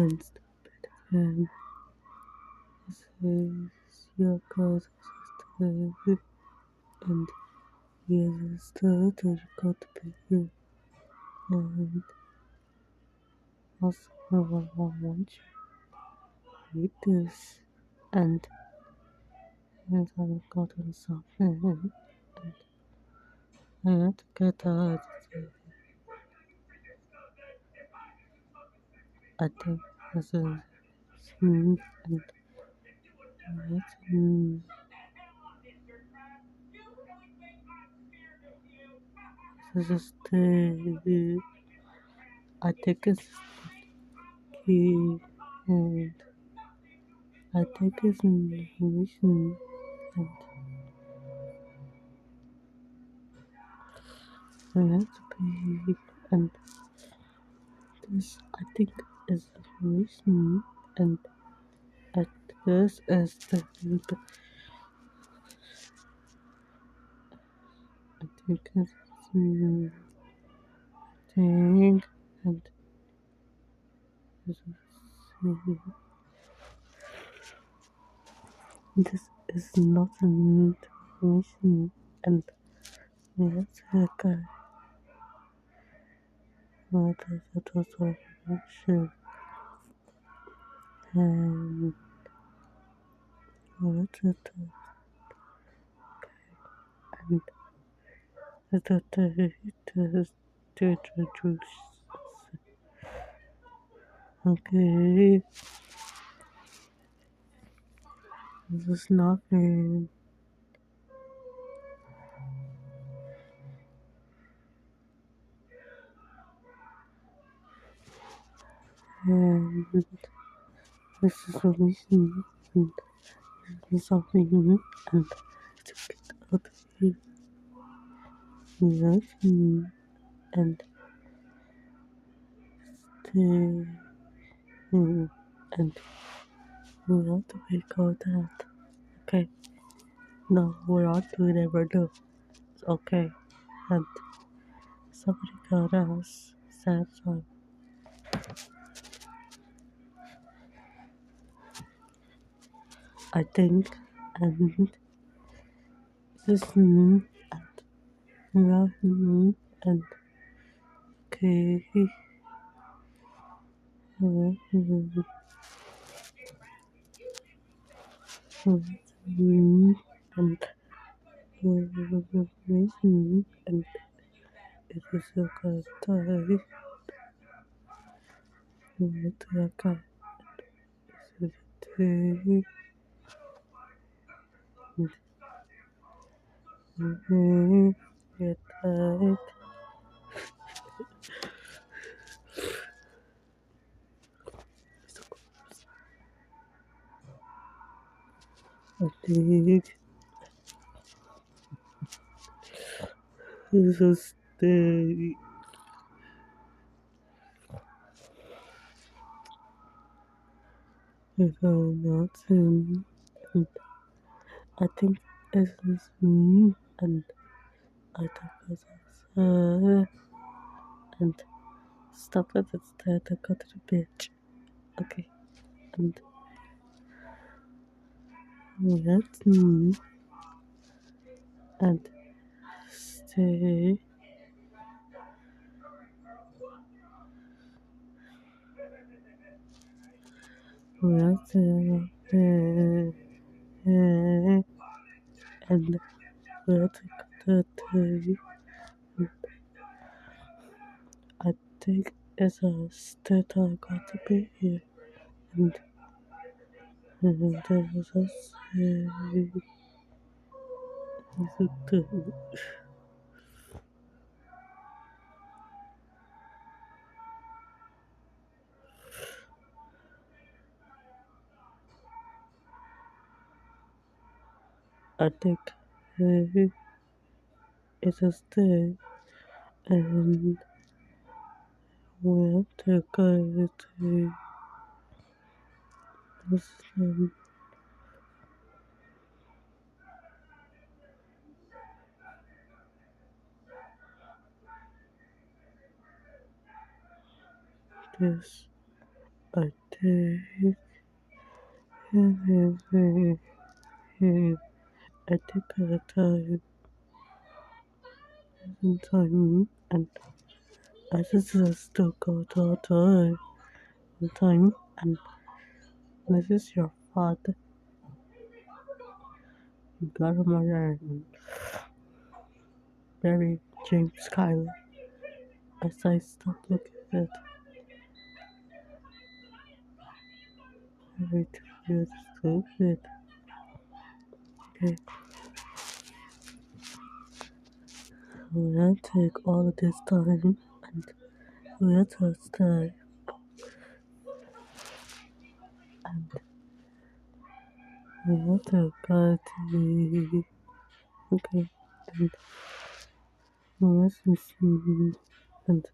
against him. Says your cause is and he is still to got to be here. And also, I want you read this. And as I've gotten something, I had to get out. I think this is smooth and this is the I think it's key and I think it's information and I have to pay and this I think is information and at this is the I think it's thing and this is not an information and let's look at what is the total information and what is it and the test to introduce okay this is nothing and this is a mission and this is something and to get out of here yes and stay and we have to figure out that okay no we're not doing it right now it's okay and somebody got us sad song I think and this and and okay and and it is a good time with a cat and get tight I think it's a stay if I'm not in and I think it's me and I think it's and stop it instead I got the bitch okay and that's me and stay that's and let's the I think it's a state I got to be here and there was a say I think it's a stay and we have to go to this this I take everything. I take a time and I just took out all time and this is your father, grandmother, and Mary James Schuyler. As I stop looking at everything you stupid. Okay, we'll take all of this time and we'll just stay and we'll take a tea. Okay, and we'll see and